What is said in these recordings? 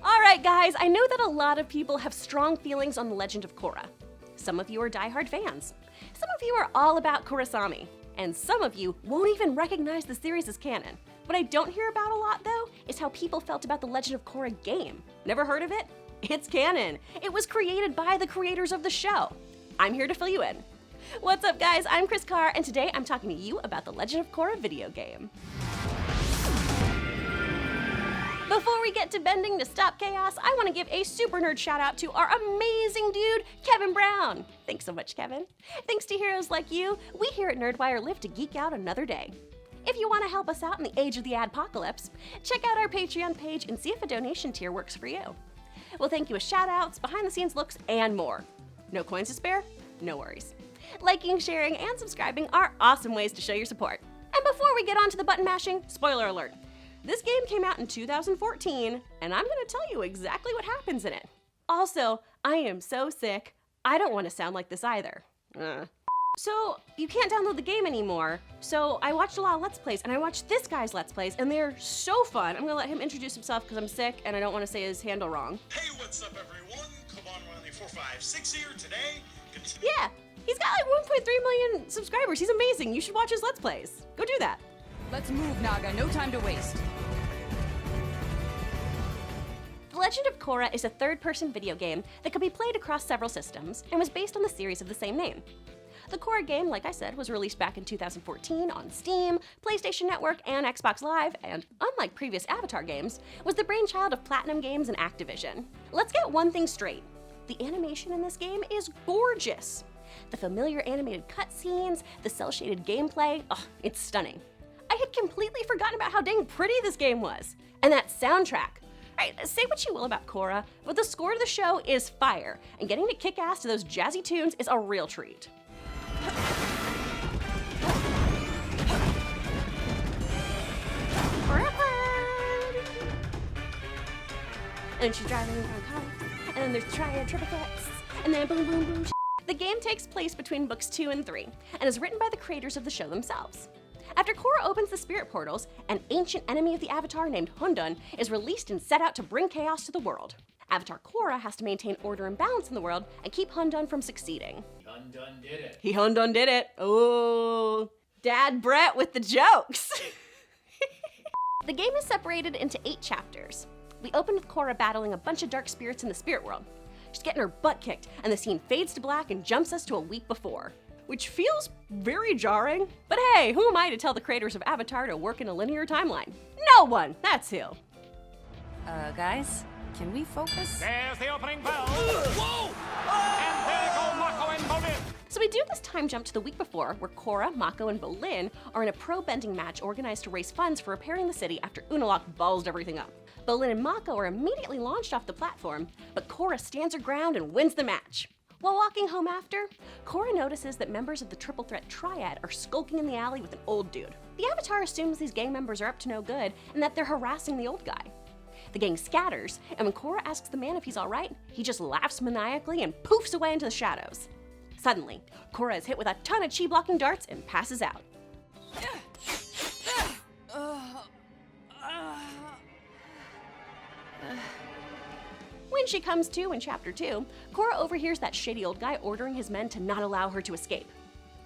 Alright guys, I know that a lot of people have strong feelings on the Legend of Korra. Some of you are diehard fans. Some of you are all about Korrasami. And some of you won't even recognize the series as canon. What I don't hear about a lot though, is how people felt about the Legend of Korra game. Never heard of it? It's canon. It was created by the creators of the show. I'm here to fill you in. What's up guys, I'm Kris Carr, and today I'm talking to you about the Legend of Korra video game. Before we get to bending to stop chaos, I want to give a super nerd shout out to our amazing dude, Kevin Brown. Thanks so much, Kevin. Thanks to heroes like you, we here at NerdWire live to geek out another day. If you want to help us out in the age of the adpocalypse, check out our Patreon page and see if a donation tier works for you. We'll thank you with shout outs, behind the scenes looks, and more. No coins to spare? No worries. Liking, sharing, and subscribing are awesome ways to show your support. And before we get on to the button mashing, spoiler alert. This game came out in 2014, and I'm gonna tell you exactly what happens in it. Also, I am so sick, I don't want to sound like this either. So, you can't download the game anymore, so I watched a lot of Let's Plays, and I watched this guy's Let's Plays, and they're so fun. I'm gonna let him introduce himself because I'm sick, and I don't want to say his handle wrong. Hey, what's up everyone? Come on, Ronnie 456 here today. Yeah, he's got like 1.3 million subscribers. He's amazing. You should watch his Let's Plays. Go do that. Let's move, Naga. No time to waste. The Legend of Korra is a third-person video game that could be played across several systems and was based on the series of the same name. The Korra game, like I said, was released back in 2014 on Steam, PlayStation Network, and Xbox Live, and unlike previous Avatar games, was the brainchild of Platinum Games and Activision. Let's get one thing straight. The animation in this game is gorgeous. The familiar animated cutscenes, the cel-shaded gameplay, it's stunning. I had completely forgotten about how dang pretty this game was. And that soundtrack. Right, say what you will about Korra, but the score to the show is fire, and getting to kick ass to those jazzy tunes is a real treat. And she's driving in her car, and then there's triad triple threats, and then boom, boom, boom. The game takes place between books 2 and 3, and is written by the creators of the show themselves. After Korra opens the spirit portals, an ancient enemy of the Avatar named Hundun is released and set out to bring chaos to the world. Avatar Korra has to maintain order and balance in the world and keep Hundun from succeeding. Hundun did it. He Hundun did it. Oh, Dad Brett with the jokes. The game is separated into 8 chapters. We open with Korra battling a bunch of dark spirits in the spirit world. She's getting her butt kicked, and the scene fades to black and jumps us to a week before. Which feels very jarring, but hey, who am I to tell the creators of Avatar to work in a linear timeline? No one, that's who. Guys, can we focus? There's the opening bell. Whoa! And there go Mako and Bolin. So we do this time jump to the week before, where Korra, Mako, and Bolin are in a pro-bending match organized to raise funds for repairing the city after Unalaq ballsed everything up. Bolin and Mako are immediately launched off the platform, but Korra stands her ground and wins the match. While walking home after, Korra notices that members of the Triple Threat Triad are skulking in the alley with an old dude. The Avatar assumes these gang members are up to no good and that they're harassing the old guy. The gang scatters, and when Korra asks the man if he's alright, he just laughs maniacally and poofs away into the shadows. Suddenly, Korra is hit with a ton of chi-blocking darts and passes out. When she comes to in Chapter 2, Korra overhears that shady old guy ordering his men to not allow her to escape.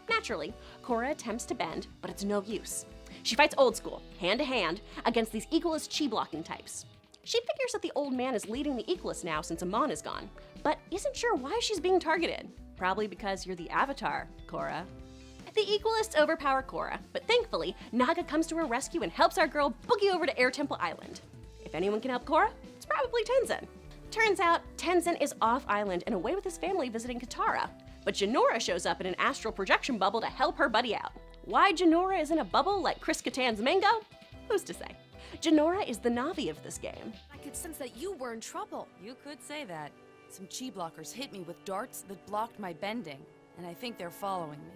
Naturally, Korra attempts to bend, but it's no use. She fights old school, hand to hand, against these equalist chi-blocking types. She figures that the old man is leading the equalists now since Amon is gone, but isn't sure why she's being targeted. Probably because you're the Avatar, Korra. The equalists overpower Korra, but thankfully, Naga comes to her rescue and helps our girl boogie over to Air Temple Island. If anyone can help Korra, it's probably Tenzin. Turns out, Tenzin is off-island and away with his family visiting Katara, but Jinora shows up in an astral projection bubble to help her buddy out. Why Jinora is in a bubble like Chris Kattan's mango? Who's to say? Jinora is the Na'vi of this game. I could sense that you were in trouble. You could say that. Some chi blockers hit me with darts that blocked my bending, and I think they're following me.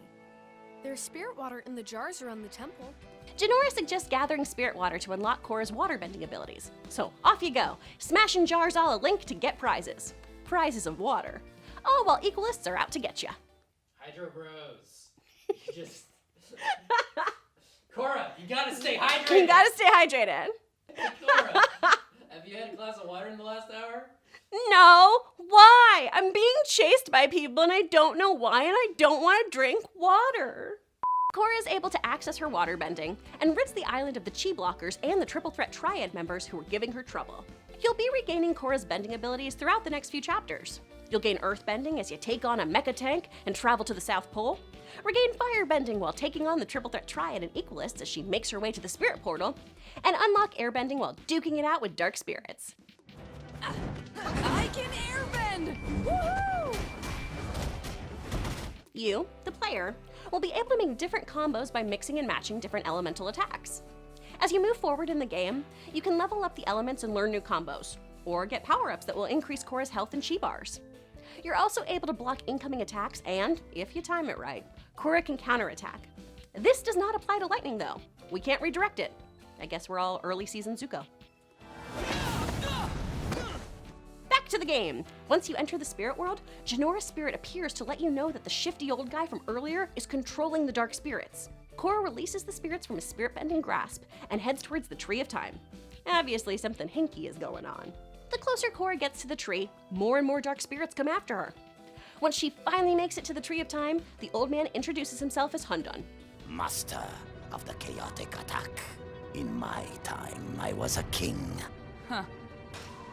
There's spirit water in the jars around the temple. Jinora suggests gathering spirit water to unlock Korra's waterbending abilities. So off you go, smashing jars a la Link to get prizes. Prizes of water. Oh, while equalists are out to get ya. Hydro Bros. You just... Korra, you gotta stay hydrated. You gotta stay hydrated. Korra. Have you had a glass of water in the last hour? No! Why? I'm being chased by people and I don't know why, and I don't want to drink water. Korra is able to access her water bending and rids the island of the chi blockers and the Triple Threat Triad members who were giving her trouble. You'll be regaining Korra's bending abilities throughout the next few chapters. You'll gain earth bending as you take on a mecha tank and travel to the South Pole. Regain fire bending while taking on the Triple Threat Triad and Equalists as she makes her way to the Spirit Portal. And unlock air bending while duking it out with dark spirits. I can airbend! Woohoo! You, the player, will be able to make different combos by mixing and matching different elemental attacks. As you move forward in the game, you can level up the elements and learn new combos, or get power-ups that will increase Korra's health and chi bars. You're also able to block incoming attacks and, if you time it right, Korra can counterattack. This does not apply to lightning though. We can't redirect it. I guess we're all early season Zuko. Back to the game. Once you enter the spirit world, Janora's spirit appears to let you know that the shifty old guy from earlier is controlling the dark spirits. Korra releases the spirits from his spirit-bending grasp and heads towards the Tree of Time. Obviously, something hinky is going on. The closer Korra gets to the tree, more and more dark spirits come after her. Once she finally makes it to the Tree of Time, the old man introduces himself as Hundun. Master of the chaotic attack. In my time, I was a king. Huh.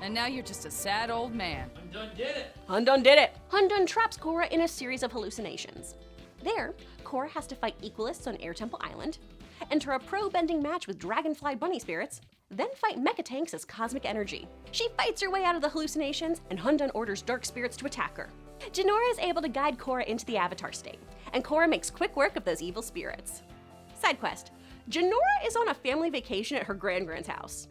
And now you're just a sad old man. Hundun did it! Hundun did it! Hundun traps Korra in a series of hallucinations. There, Korra has to fight Equalists on Air Temple Island, enter a pro-bending match with Dragonfly Bunny Spirits, then fight mecha tanks as cosmic energy. She fights her way out of the hallucinations, and Hundun orders dark spirits to attack her. Janora is able to guide Korra into the Avatar state, and Korra makes quick work of those evil spirits. Side quest. Janora is on a family vacation at her grandparents' house.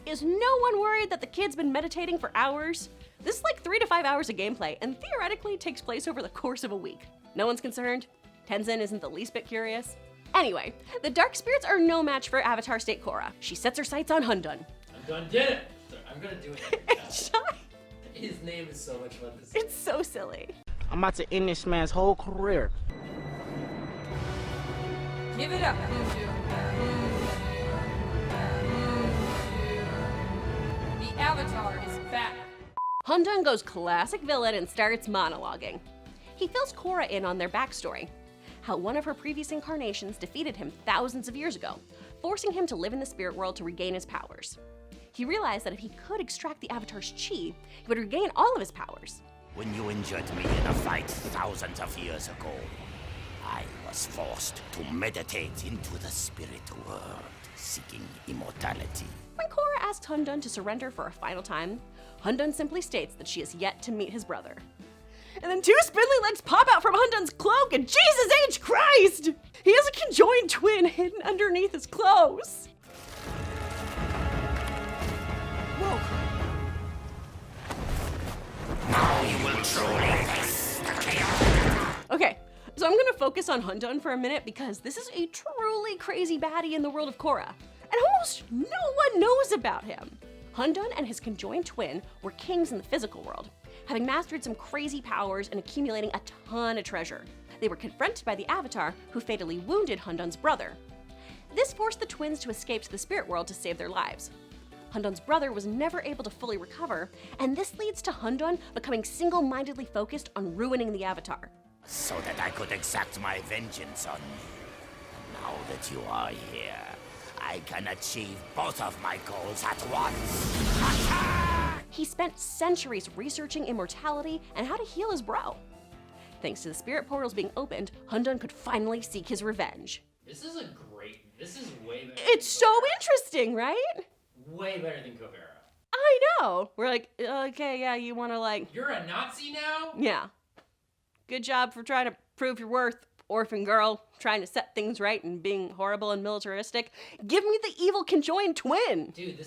Is no one worried that the kid's been meditating for hours? This is like 3 to 5 hours of gameplay, and theoretically takes place over the course of a week. No one's concerned? Tenzin isn't the least bit curious? Anyway, the dark spirits are no match for Avatar State Korra. She sets her sights on Hundun. Hundun did it! Sorry, I'm gonna do it every time. Shut- His name is so much fun to say. It's so silly. I'm about to end this man's whole career. Give it up. The Avatar is back. Hundun goes classic villain and starts monologuing. He fills Korra in on their backstory, how one of her previous incarnations defeated him thousands of years ago, forcing him to live in the spirit world to regain his powers. He realized that if he could extract the Avatar's chi, he would regain all of his powers. When you injured me in a fight thousands of years ago, I was forced to meditate into the spirit world, seeking immortality. When Korra asks Hundun to surrender for a final time, Hundun simply states that she has yet to meet his brother. And then 2 spindly legs pop out from Hundun's cloak, and Jesus H. Christ! He has a conjoined twin hidden underneath his clothes. Now you will truly face the chaos. Okay, so I'm gonna focus on Hundun for a minute because this is a truly crazy baddie in the world of Korra, and almost no one knows about him. Hundun and his conjoined twin were kings in the physical world, having mastered some crazy powers and accumulating a ton of treasure. They were confronted by the Avatar, who fatally wounded Hundun's brother. This forced the twins to escape to the spirit world to save their lives. Hundun's brother was never able to fully recover, and this leads to Hundun becoming single-mindedly focused on ruining the Avatar. So that I could exact my vengeance on you. And now that you are here, I can achieve both of my goals at once. Attack! He spent centuries researching immortality and how to heal his bro. Thanks to the spirit portals being opened, Hundun could finally seek his revenge. This is way better. It's so than Korra. interesting, right? Way better than Kovera. I know. We're like, okay, yeah, you want to like, You're a Nazi now? yeah. Good job for trying to prove your worth, orphan girl, trying to set things right and being horrible and militaristic. Give me the evil conjoined twin. Dude,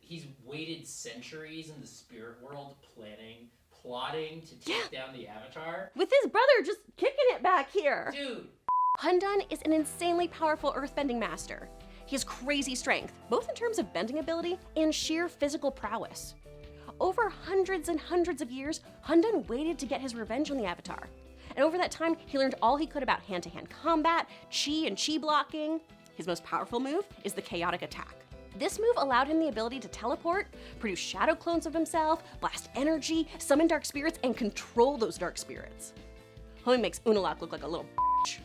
he's waited centuries in the spirit world plotting to take down the Avatar. With his brother just kicking it back here. Dude, Hundun is an insanely powerful earthbending master. He has crazy strength, both in terms of bending ability and sheer physical prowess. Over hundreds and hundreds of years, Hundun waited to get his revenge on the Avatar. And over that time, he learned all he could about hand-to-hand combat, chi and chi blocking. His most powerful move is the chaotic attack. This move allowed him the ability to teleport, produce shadow clones of himself, blast energy, summon dark spirits, and control those dark spirits. Homie makes Unalak look like a little bitch.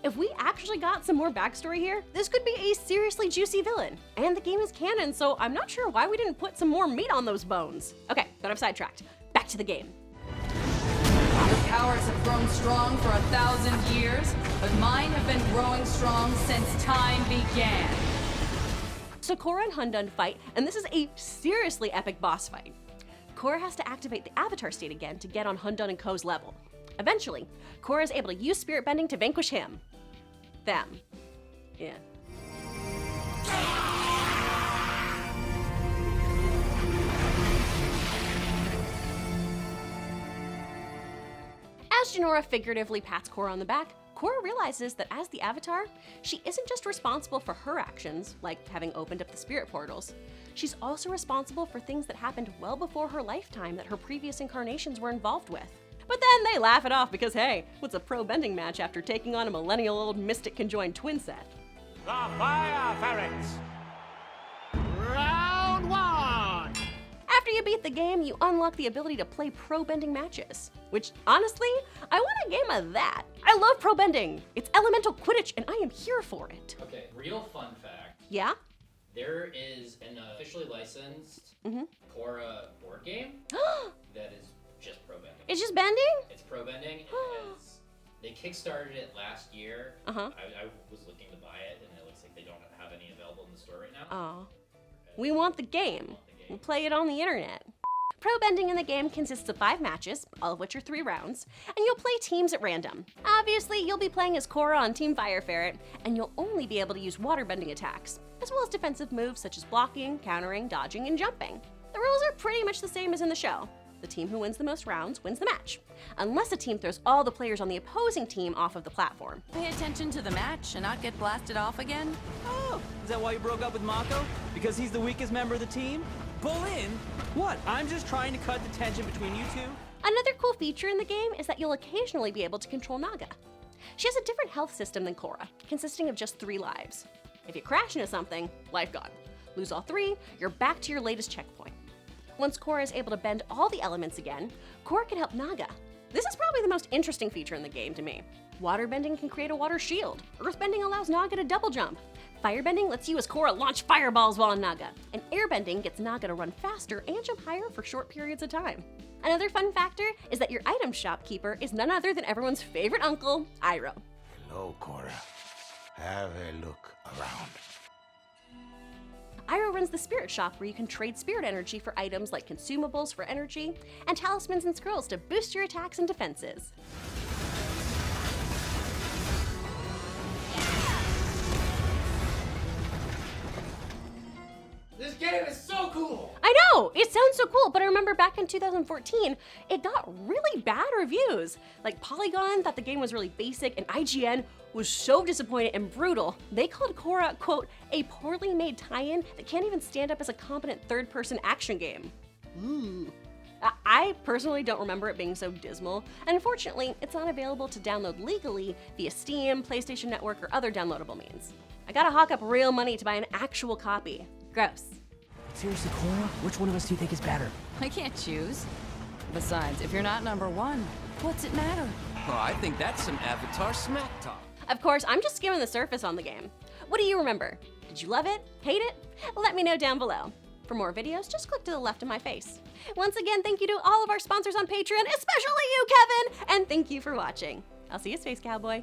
If we actually got some more backstory here, this could be a seriously juicy villain. And the game is canon, so I'm not sure why we didn't put some more meat on those bones. Okay, got up sidetracked. Back to the game. Your powers have grown strong for 1,000 years, but mine have been growing strong since time began. Sakura and Hundun fight, and this is a seriously epic boss fight. Korra has to activate the Avatar state again to get on Hundun and Ko's level. Eventually, Korra is able to use spirit bending to vanquish him. Them. Yeah. As Jinora figuratively pats Korra on the back, Korra realizes that as the Avatar, she isn't just responsible for her actions, like having opened up the spirit portals. She's also responsible for things that happened well before her lifetime that her previous incarnations were involved with. But then they laugh it off because, hey, what's a pro bending match after taking on a millennial-old mystic conjoined twin set? The Fire Ferrets. Round one. After you beat the game, you unlock the ability to play pro bending matches. Which, honestly, I want a game of that. I love pro bending. It's elemental Quidditch, and I am here for it. Okay, real fun fact. Yeah? There is an officially licensed Korra board game that is just pro bending. It's just bending? It's pro bending. They kickstarted it last year. I was looking to buy it, and it looks like they don't have any available in the store right now. Oh. We want the game. We'll play it on the internet. Pro bending in the game consists of 5 matches, all of which are 3 rounds, and you'll play teams at random. Obviously, you'll be playing as Korra on Team Fire Ferret, and you'll only be able to use water bending attacks, as well as defensive moves such as blocking, countering, dodging, and jumping. The rules are pretty much the same as in the show. The team who wins the most rounds wins the match, unless a team throws all the players on the opposing team off of the platform. Pay attention to the match and not get blasted off again. Oh, is that why you broke up with Mako? Because he's the weakest member of the team? Bull in? What? I'm just trying to cut the tension between you two? Another cool feature in the game is that you'll occasionally be able to control Naga. She has a different health system than Korra, consisting of just 3 lives. If you crash into something, life gone. Lose all 3, you're back to your latest checkpoint. Once Korra is able to bend all the elements again, Korra can help Naga. This is probably the most interesting feature in the game to me. Waterbending can create a water shield. Earthbending allows Naga to double jump. Firebending lets you as Korra launch fireballs while on Naga. And airbending gets Naga to run faster and jump higher for short periods of time. Another fun factor is that your item shopkeeper is none other than everyone's favorite uncle, Iroh. Hello, Korra. Have a look around. Iroh runs the spirit shop where you can trade spirit energy for items like consumables for energy and talismans and scrolls to boost your attacks and defenses. This game is so cool! I know! It sounds so cool, but I remember back in 2014, it got really bad reviews. Like Polygon thought the game was really basic, and IGN was so disappointed and brutal. They called Korra, quote, a poorly made tie-in that can't even stand up as a competent third-person action game. Ooh. I personally don't remember it being so dismal, and unfortunately, it's not available to download legally via Steam, PlayStation Network, or other downloadable means. I gotta hawk up real money to buy an actual copy. Gross. Seriously, Korra? Which one of us do you think is better? I can't choose. Besides, if you're not number 1, what's it matter? Oh, I think that's some Avatar smack talk. Of course, I'm just skimming the surface on the game. What do you remember? Did you love it? Hate it? Let me know down below. For more videos, just click to the left of my face. Once again, thank you to all of our sponsors on Patreon, especially you, Kevin! And thank you for watching. I'll see you, Space Cowboy.